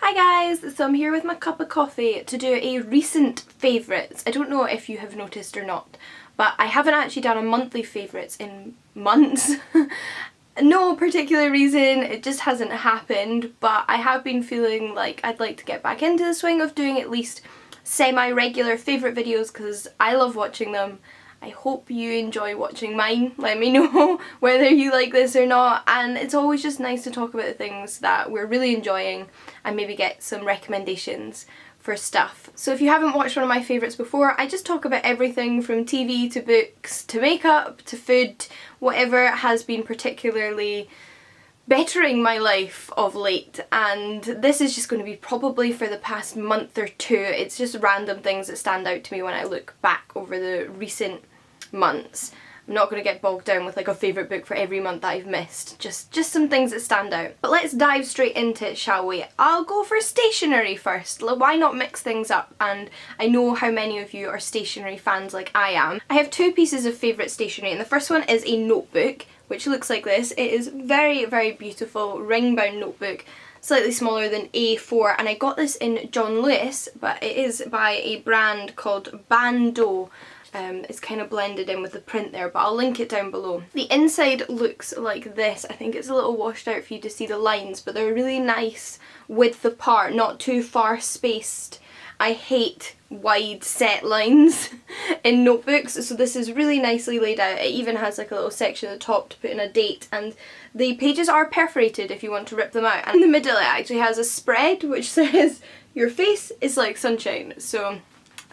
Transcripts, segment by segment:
Hi guys, so I'm here with my cup of coffee to do a recent favourites. I don't know if you have noticed or not, but I haven't actually done a monthly favourites in months. No particular reason, it just hasn't happened, but I have been feeling like I'd like to get back into the swing of doing at least semi-regular favourite videos because I love watching them. I hope you enjoy watching mine. Let me know whether you like this or not, and it's always just nice to talk about the things that we're really enjoying and maybe get some recommendations for stuff. So if you haven't watched one of my favourites before, I just talk about everything from TV to books to makeup to food, whatever has been particularly bettering my life of late, and this is just going to be probably for the past month or two. It's just random things that stand out to me when I look back over the recent months. I'm not going to get bogged down with like a favourite book for every month that I've missed, just some things that stand out. But let's dive straight into it, shall we? I'll go for stationery first. Why not mix things up? And I know how many of you are stationery fans like I am. I have two pieces of favourite stationery, and the first one is a notebook which looks like this. It is very beautiful ring-bound notebook, slightly smaller than A4, and I got this in John Lewis, but it is by a brand called Bando. It's kind of blended in with the print there, but I'll link it down below. The inside looks like this. I think it's a little washed out for you to see the lines, but they're really nice width apart, not too far spaced. I hate wide set lines in notebooks, so this is really nicely laid out. It even has like a little section at the top to put in a date, and the pages are perforated if you want to rip them out. And in the middle it actually has a spread which says your face is like sunshine. So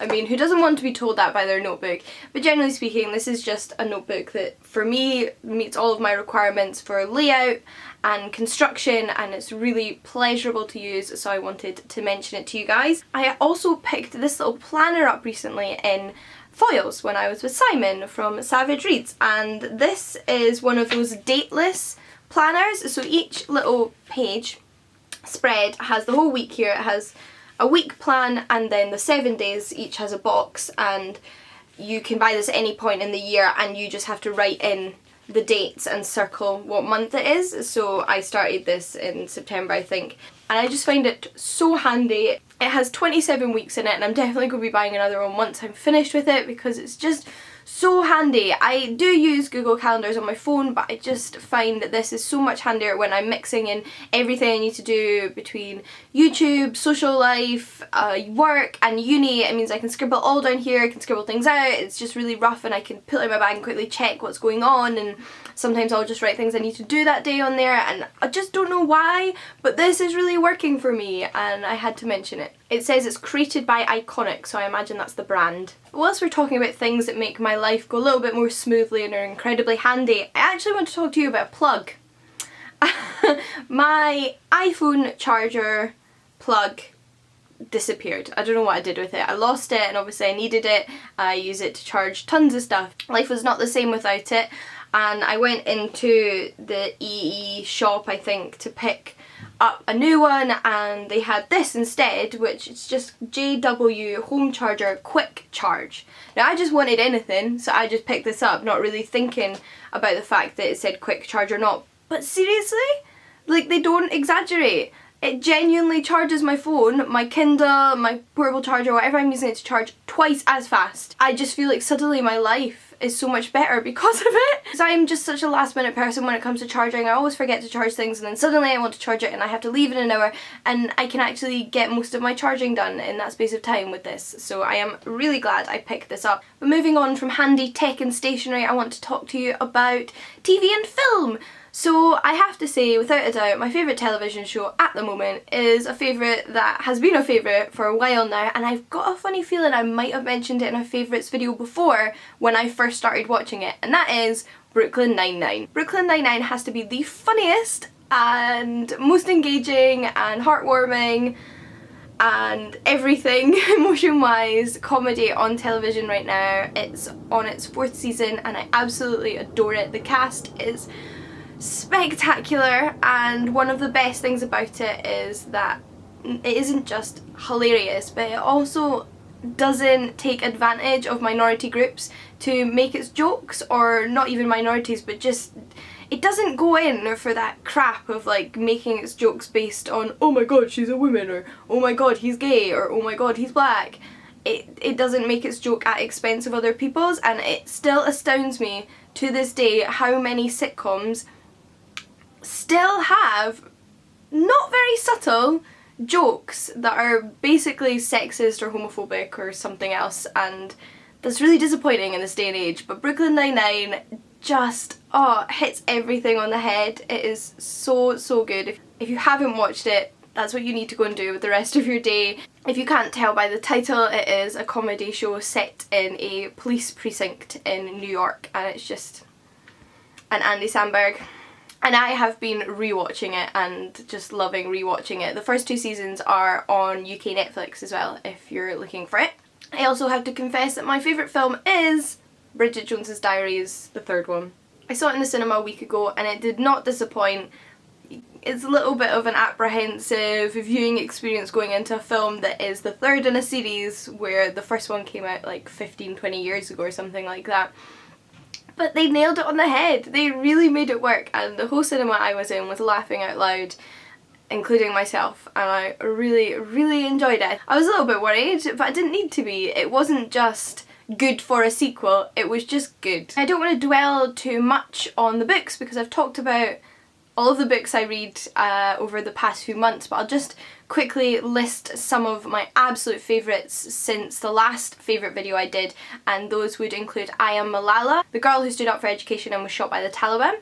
I mean, who doesn't want to be told that by their notebook? But generally speaking, this is just a notebook that for me meets all of my requirements for layout and construction, and it's really pleasurable to use, so I wanted to mention it to you guys. I also picked this little planner up recently in foils when I was with Simon from Savage Reads, and this is one of those dateless planners. So each little page spread has the whole week here. It has a week plan, and then the 7 days each has a box, and you can buy this at any point in the year, and you just have to write in the dates and circle what month it is. So I started this in September, I think, and I just find it so handy. It has 27 weeks in it, and I'm definitely going to be buying another one once I'm finished with it because it's just so handy. I do use Google Calendars on my phone, but I just find that this is so much handier when I'm mixing in everything I need to do between YouTube, social life, work and uni. It means I can scribble all down here, I can scribble things out. It's just really rough, and I can pull out my bag and quickly check what's going on, and sometimes I'll just write things I need to do that day on there, and I just don't know why, but this is really working for me and I had to mention it. It says it's created by Iconic, so I imagine that's the brand. Whilst we're talking about things that make my life go a little bit more smoothly and are incredibly handy, I actually want to talk to you about a plug. My iPhone charger plug disappeared. I don't know what I did with it. I lost it, and obviously I needed it. I use it to charge tons of stuff. Life was not the same without it, and I went into the EE shop, I think, to pick up a new one, and they had this instead, which is just JW home charger quick charge. Now I just wanted anything, so I just picked this up, not really thinking about the fact that it said quick charge or not. But seriously, like, they don't exaggerate. It genuinely charges my phone, my Kindle, my portable charger, whatever I'm using it to charge, twice as fast. I just feel like suddenly my life is so much better because of it. Because I'm just such a last minute person when it comes to charging. I always forget to charge things, and then suddenly I want to charge it and I have to leave in an hour, and I can actually get most of my charging done in that space of time with this. So I am really glad I picked this up. But moving on from handy tech and stationery, I want to talk to you about TV and film. So I have to say, without a doubt, my favourite television show at the moment is a favourite that has been a favourite for a while now, and I've got a funny feeling I might have mentioned it in a favourites video before when I first started watching it, and that is Brooklyn Nine-Nine. Brooklyn Nine-Nine has to be the funniest and most engaging and heartwarming and everything emotion-wise comedy on television right now. It's on its 4th season and I absolutely adore it. The cast is spectacular, and one of the best things about it is that it isn't just hilarious, but it also doesn't take advantage of minority groups to make its jokes, or not even minorities, but just it doesn't go in for that crap of like making its jokes based on, oh my god, she's a woman, or oh my god, he's gay, or oh my god, he's black. It doesn't make its joke at expense of other people's, and it still astounds me to this day how many sitcoms still have not very subtle jokes that are basically sexist or homophobic or something else, and that's really disappointing in this day and age. But Brooklyn Nine-Nine just, hits everything on the head. It is so, so good. If you haven't watched it, that's what you need to go and do with the rest of your day. If you can't tell by the title, it is a comedy show set in a police precinct in New York, and it's just an Andy Samberg. And I have been rewatching it and just loving rewatching it. The first 2 seasons are on UK Netflix as well, if you're looking for it. I also have to confess that my favourite film is Bridget Jones's Diaries, the 3rd one. I saw it in the cinema a week ago and it did not disappoint. It's a little bit of an apprehensive viewing experience going into a film that is the 3rd in a series where the first one came out like 15-20 years ago or something like that. But they nailed it on the head. They really made it work, and the whole cinema I was in was laughing out loud, including myself, and I really, really enjoyed it. I was a little bit worried, but I didn't need to be. It wasn't just good for a sequel, it was just good. I don't want to dwell too much on the books because I've talked about all of the books I read over the past few months, but I'll just quickly list some of my absolute favourites since the last favourite video I did, and those would include I Am Malala, The Girl Who Stood Up for Education and Was Shot by the Taliban,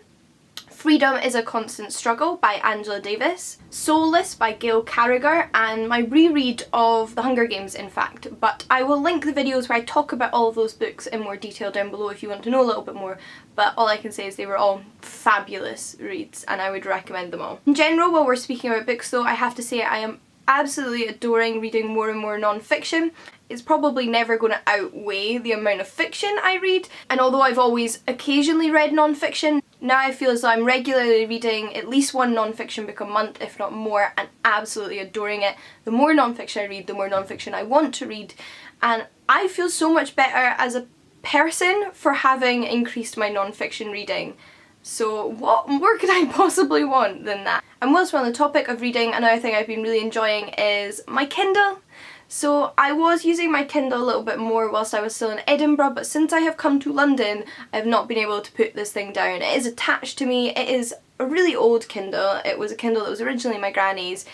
Freedom is a Constant Struggle by Angela Davis, Soulless by Gail Carriger, and my reread of The Hunger Games, in fact. But I will link the videos where I talk about all of those books in more detail down below if you want to know a little bit more, but all I can say is they were all fabulous reads and I would recommend them all. In general, while we're speaking about books though, I have to say I am absolutely adoring reading more and more non-fiction. It's probably never going to outweigh the amount of fiction I read, and although I've always occasionally read non-fiction, now I feel as though I'm regularly reading at least one non-fiction book a month, if not more, and absolutely adoring it. The more non-fiction I read, the more non-fiction I want to read, and I feel so much better as a person for having increased my non-fiction reading. So what more could I possibly want than that? And whilst we're on the topic of reading, another thing I've been really enjoying is my Kindle. So I was using my Kindle a little bit more whilst I was still in Edinburgh, but since I have come to London, I've not been able to put this thing down. It is attached to me. It is a really old Kindle. It was a Kindle that was originally my granny's,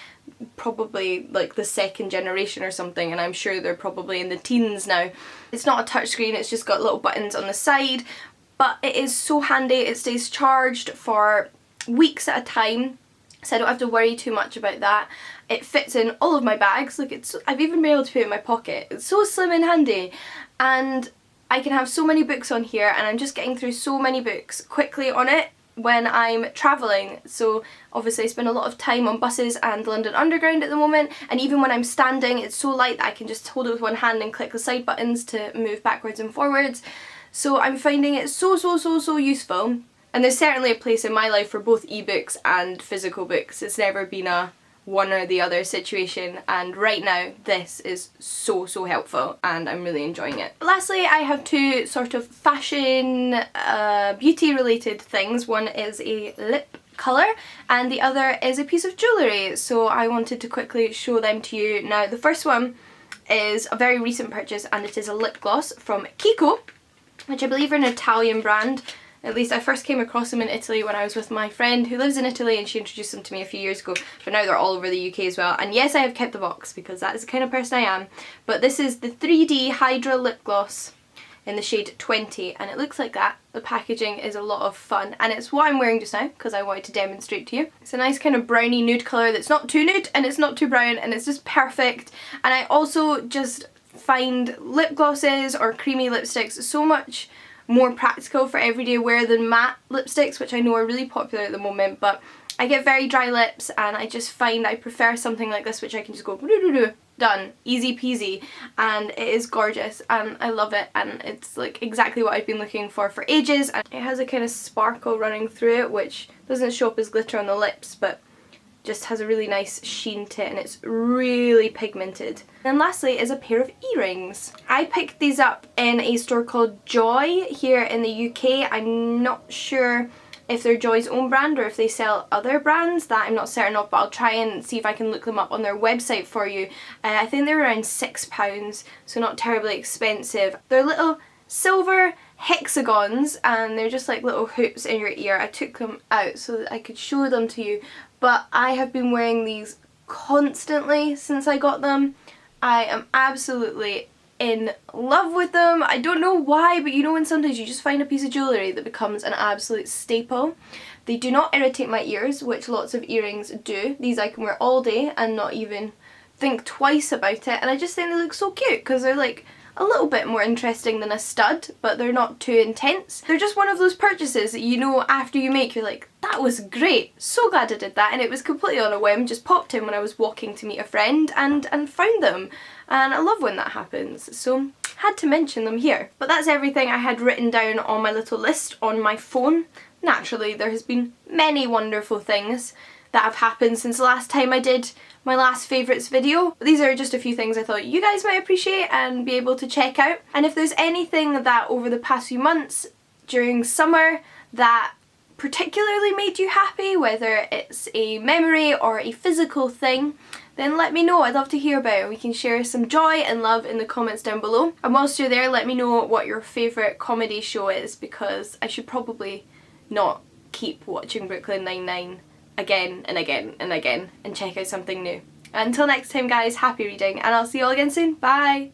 probably like the 2nd generation or something, and I'm sure they're probably in the teens now. It's not a touchscreen, it's just got little buttons on the side, but it is so handy. It stays charged for weeks at a time, so I don't have to worry too much about that. It fits in all of my bags. Look, I've even been able to put it in my pocket. It's so slim and handy, and I can have so many books on here, and I'm just getting through so many books quickly on it when I'm travelling. So obviously I spend a lot of time on buses and London Underground at the moment, and even when I'm standing it's so light that I can just hold it with one hand and click the side buttons to move backwards and forwards. So I'm finding it so useful, and there's certainly a place in my life for both ebooks and physical books. It's never been a one or the other situation, and right now this is so helpful and I'm really enjoying it. Lastly, I have 2 sort of fashion, beauty related things. One is a lip colour and the other is a piece of jewellery, so I wanted to quickly show them to you. Now the first one is a very recent purchase, and it is a lip gloss from Kiko, which I believe are an Italian brand. At least I first came across them in Italy when I was with my friend who lives in Italy, and she introduced them to me a few years ago, but now they're all over the UK as well. And yes, I have kept the box because that is the kind of person I am. But this is the 3D Hydra lip gloss in the shade 20, and it looks like that. The packaging is a lot of fun, and it's what I'm wearing just now because I wanted to demonstrate to you. It's a nice kind of browny nude colour that's not too nude and it's not too brown, and it's just perfect. And I also just find lip glosses or creamy lipsticks so much more practical for everyday wear than matte lipsticks, which I know are really popular at the moment, but I get very dry lips and I just find I prefer something like this, which I can just go done, easy peasy, and it is gorgeous and I love it, and it's like exactly what I've been looking for ages, and it has a kind of sparkle running through it which doesn't show up as glitter on the lips but just has a really nice sheen to it, and it's really pigmented. And lastly is a pair of earrings. I picked these up in a store called Joy here in the UK. I'm not sure if they're Joy's own brand or if they sell other brands. That I'm not certain of, but I'll try and see if I can look them up on their website for you. I think they're around £6, so not terribly expensive. They're little silver hexagons and they're just like little hoops in your ear. I took them out so that I could show them to you, but I have been wearing these constantly since I got them. I am absolutely in love with them. I don't know why, but you know when sometimes you just find a piece of jewellery that becomes an absolute staple. They do not irritate my ears, which lots of earrings do. These I can wear all day and not even think twice about it, and I just think they look so cute because they're like a little bit more interesting than a stud, but they're not too intense. They're just one of those purchases that you know after you make, you're like, that was great, so glad I did that, and it was completely on a whim, just popped in when I was walking to meet a friend and found them, and I love when that happens, so had to mention them here. But that's everything I had written down on my little list on my phone. Naturally, there has been many wonderful things that have happened since the last time I did my last favourites video. These are just a few things I thought you guys might appreciate and be able to check out. And if there's anything that over the past few months during summer that particularly made you happy, whether it's a memory or a physical thing, then let me know. I'd love to hear about it. We can share some joy and love in the comments down below. And whilst you're there, let me know what your favourite comedy show is, because I should probably not keep watching Brooklyn Nine-Nine again and again and again and check out something new. Until next time guys, happy reading, and I'll see you all again soon. Bye!